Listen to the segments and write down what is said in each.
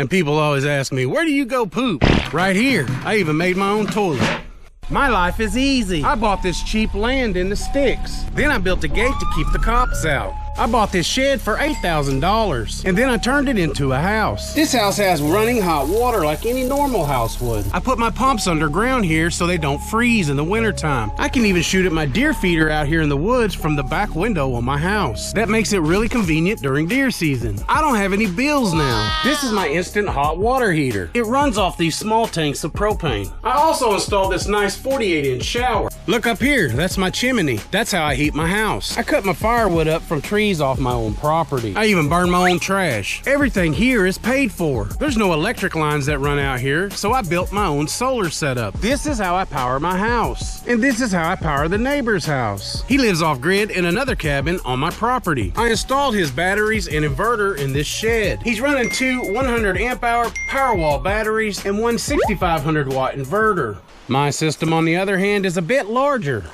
And people always ask me, where do you go poop? Right here. I even made my own toilet. My life is easy. I bought this cheap land in the sticks. Then I built a gate to keep the cops out. I bought this shed for $8,000, and then I turned it into a house. This house has running hot water like any normal house would. I put my pumps underground here so they don't freeze in the wintertime. I can even shoot at my deer feeder out here in the woods from the back window on my house. That makes it really convenient during deer season. I don't have any bills now. This is my instant hot water heater. It runs off these small tanks of propane. I also installed this nice 48-inch shower. Look up here, that's my chimney. That's how I heat my house. I cut my firewood up from trees off my own property. I even burn my own trash. Everything here is paid for. There's no electric lines that run out here, so I built my own solar setup. This is how I power my house. And this is how I power the neighbor's house. He lives off grid in another cabin on my property. I installed his batteries and inverter in this shed. He's running two 100 amp hour Powerwall batteries and one 6500 watt inverter. My system, on the other hand, is a bit larger.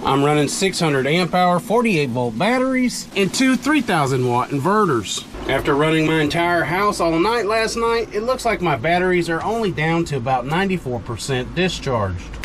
I'm running 600 amp hour 48 volt batteries and two 3000 watt inverters. After running my entire house all night last night, it looks like my batteries are only down to about 94% discharged.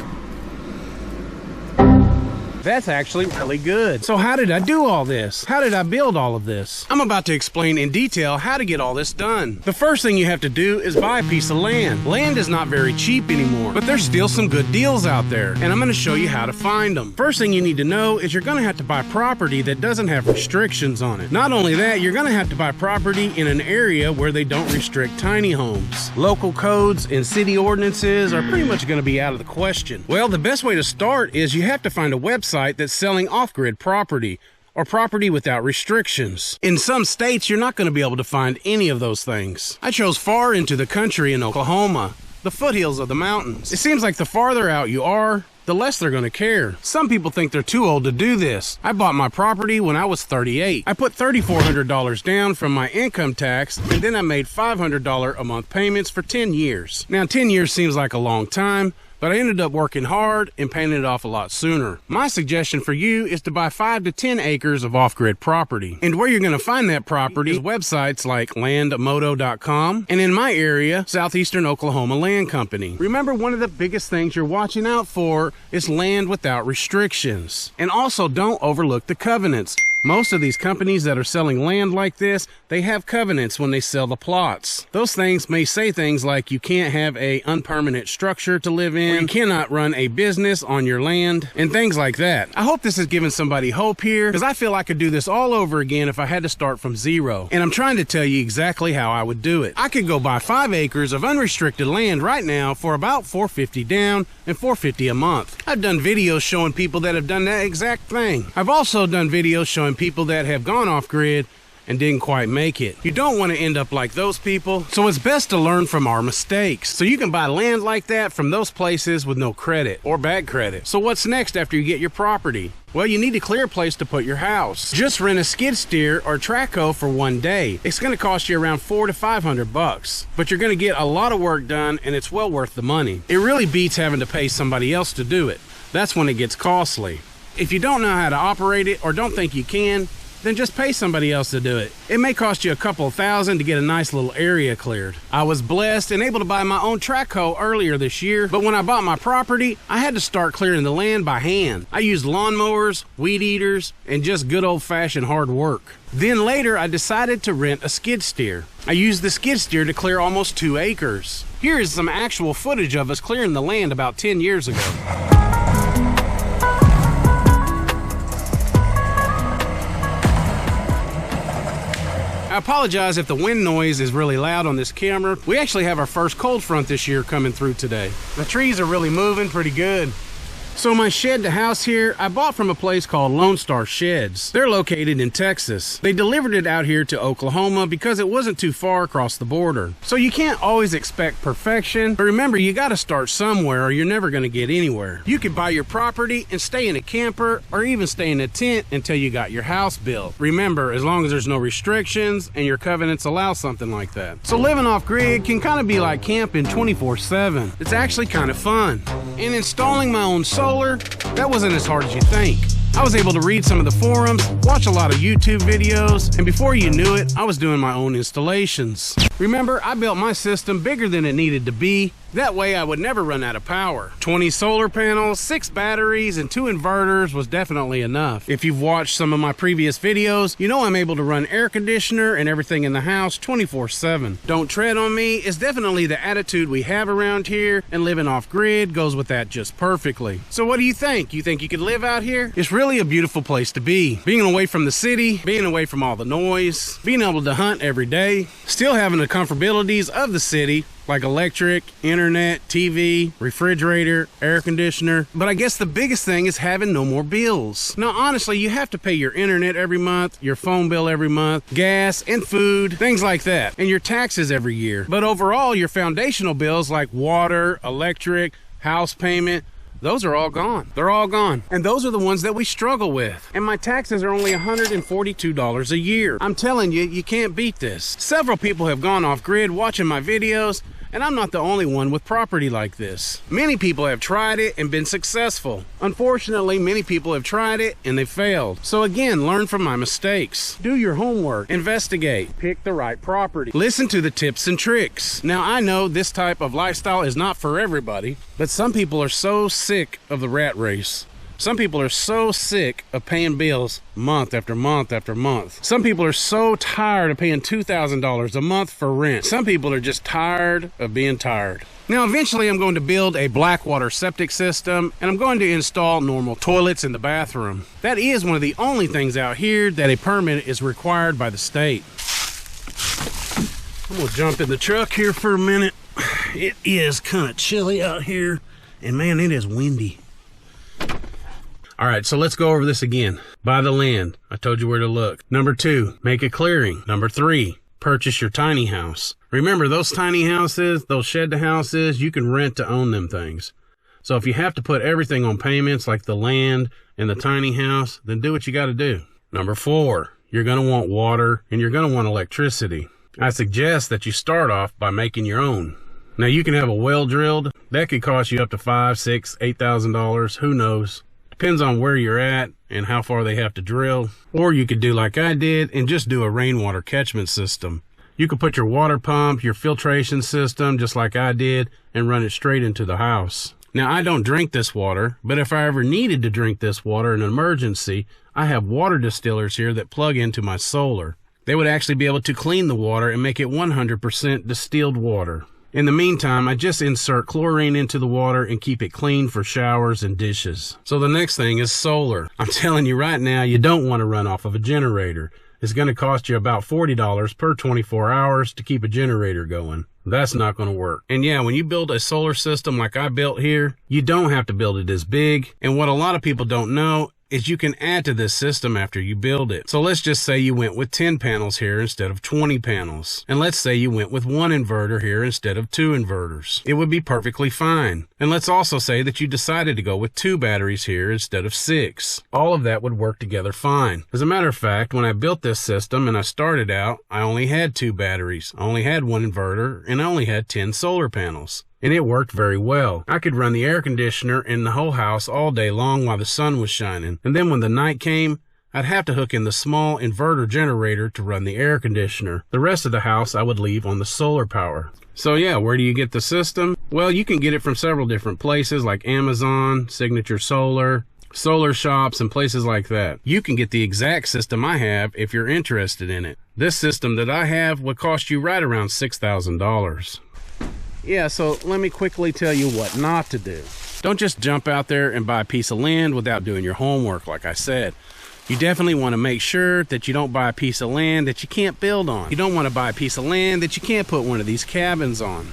That's actually really good. So how did I do all this? How did I build all of this? I'm about to explain in detail how to get all this done. The first thing you have to do is buy a piece of land. Land is not very cheap anymore, but there's still some good deals out there, and I'm gonna show you how to find them. First thing you need to know is you're gonna have to buy property that doesn't have restrictions on it. Not only that, you're gonna have to buy property in an area where they don't restrict tiny homes. Local codes and city ordinances are pretty much gonna be out of the question. Well, the best way to start is you have to find a website that's selling off-grid property or property without restrictions. In some states, you're not going to be able to find any of those things. I chose far into the country in Oklahoma, the foothills of the mountains. It seems like the farther out you are, the less they're going to care. Some people think they're too old to do this. I bought my property when I was 38. I put $3,400 down from my income tax, and then I made $500 a month payments for 10 years. Now, 10 years seems like a long time, but I ended up working hard and paying it off a lot sooner. My suggestion for you is to buy 5 to 10 acres of off-grid property. And where you're going to find that property is websites like landmoto.com, and in my area, Southeastern Oklahoma Land Company. Remember, one of the biggest things you're watching out for is land without restrictions. And also, don't overlook the covenants. Most of these companies that are selling land like this, they have covenants when they sell the plots. Those things may say things like you can't have a unpermanent structure to live in, or you cannot run a business on your land, and things like that. I hope this has given somebody hope here, because I feel I could do this all over again if I had to start from zero. And I'm trying to tell you exactly how I would do it. I could go buy 5 acres of unrestricted land right now for about $450 down and $450 a month. I've done videos showing people that have done that exact thing. I've also done videos showing people that have gone off grid and didn't quite make it. You don't want to end up like those people, so it's best to learn from our mistakes. So you can buy land like that from those places with no credit or bad credit. So what's next after you get your property? Well, you need to clear a place to put your house. Just rent a skid steer or track hoe for one day. It's going to cost you around $400 to $500, but you're going to get a lot of work done, and it's well worth the money. It really beats having to pay somebody else to do it. That's when it gets costly. If you don't know how to operate it or don't think you can, then just pay somebody else to do it. It may cost you a couple of $1,000 to get a nice little area cleared. I was blessed and able to buy my own track hoe earlier this year, but when I bought my property, I had to start clearing the land by hand. I used lawnmowers, weed eaters, and just good old-fashioned hard work. Then later, I decided to rent a skid steer. I used the skid steer to clear almost 2 acres. Here is some actual footage of us clearing the land about 10 years ago. I apologize if the wind noise is really loud on this camera. We actually have our first cold front this year coming through today. The trees are really moving pretty good. So my shed to house here, I bought from a place called Lone Star Sheds. They're located in Texas. They delivered it out here to Oklahoma because it wasn't too far across the border. So you can't always expect perfection, but remember, you gotta start somewhere or you're never gonna get anywhere. You could buy your property and stay in a camper or even stay in a tent until you got your house built. Remember, as long as there's no restrictions and your covenants allow something like that. So living off grid can kind of be like camping 24/7. It's actually kind of fun. And installing my own solar, that wasn't as hard as you think. I was able to read some of the forums, watch a lot of YouTube videos, and before you knew it, I was doing my own installations. Remember, I built my system bigger than it needed to be. That way I would never run out of power. 20 solar panels, 6 batteries, and 2 inverters was definitely enough. If you've watched some of my previous videos, you know I'm able to run air conditioner and everything in the house 24/7. Don't tread on me is definitely the attitude we have around here, and living off grid goes with that just perfectly. So what do you think? You think you could live out here? It's really a beautiful place to be. Being away from the city, being away from all the noise, being able to hunt every day, still having the comfortabilities of the city, like electric, internet, TV, refrigerator, air conditioner. But I guess the biggest thing is having no more bills. Now, honestly, you have to pay your internet every month, your phone bill every month, gas and food, things like that, and your taxes every year. But overall, your foundational bills like water, electric, house payment, those are all gone. They're all gone. And those are the ones that we struggle with. And my taxes are only $142 a year. I'm telling you, you can't beat this. Several people have gone off grid watching my videos, and I'm not the only one with property like this. Many people have tried it and been successful. Unfortunately, many people have tried it and they failed. So again, learn from my mistakes. Do your homework, investigate, pick the right property, listen to the tips and tricks. Now, I know this type of lifestyle is not for everybody, but some people are so sick of the rat race. Some people are so sick of paying bills month after month after month. Some people are so tired of paying $2,000 a month for rent. Some people are just tired of being tired. Now, eventually I'm going to build a black water septic system, and I'm going to install normal toilets in the bathroom. That is one of the only things out here that a permit is required by the state. I'm gonna jump in the truck here for a minute. It is kind of chilly out here, and man, it is windy. All right, so let's go over this again. Buy the land. I told you where to look. Number 2, make a clearing. Number 3, purchase your tiny house. Remember, those tiny houses, those shed houses, you can rent to own them things. So if you have to put everything on payments like the land and the tiny house, then do what you got to do. Number 4, you're going to want water and you're going to want electricity. I suggest that you start off by making your own. Now, you can have a well drilled. That could cost you up to $5,000, $6,000, $8,000. Who knows? Depends on where you're at and how far they have to drill. Or you could do like I did and just do a rainwater catchment system. You could put your water pump, your filtration system, just like I did, and run it straight into the house. Now, I don't drink this water, but if I ever needed to drink this water in an emergency, I have water distillers here that plug into my solar. They would actually be able to clean the water and make it 100% distilled water. In the meantime, I just insert chlorine into the water and keep it clean for showers and dishes. So the next thing is solar. I'm telling you right now, you don't want to run off of a generator. It's going to cost you about $40 per 24 hours to keep a generator going. That's not going to work. And yeah, when you build a solar system like I built here, you don't have to build it as big. And what a lot of people don't know is you can add to this system after you build it. So let's just say you went with 10 panels here instead of 20 panels. And let's say you went with 1 inverter here instead of 2 inverters. It would be perfectly fine. And let's also say that you decided to go with 2 batteries here instead of 6. All of that would work together fine. As a matter of fact, when I built this system and I started out, I only had 2 batteries. I only had 1 inverter and I only had 10 solar panels. And it worked very well. I could run the air conditioner in the whole house all day long while the sun was shining. And then when the night came, I'd have to hook in the small inverter generator to run the air conditioner. The rest of the house I would leave on the solar power. So yeah, where do you get the system? Well, you can get it from several different places like Amazon, Signature Solar, solar shops, and places like that. You can get the exact system I have if you're interested in it. This system that I have would cost you right around $6,000. Yeah, so let me quickly tell you what not to do. Don't just jump out there and buy a piece of land without doing your homework, like I said. You definitely want to make sure that you don't buy a piece of land that you can't build on. You don't want to buy a piece of land that you can't put one of these cabins on.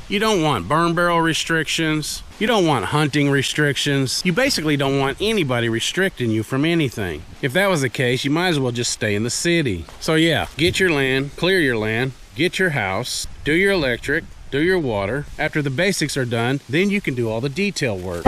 You don't want burn barrel restrictions. You don't want hunting restrictions. You basically don't want anybody restricting you from anything. If that was the case, you might as well just stay in the city. So yeah, get your land, clear your land, get your house, do your electric, do your water. After the basics are done, then you can do all the detail work.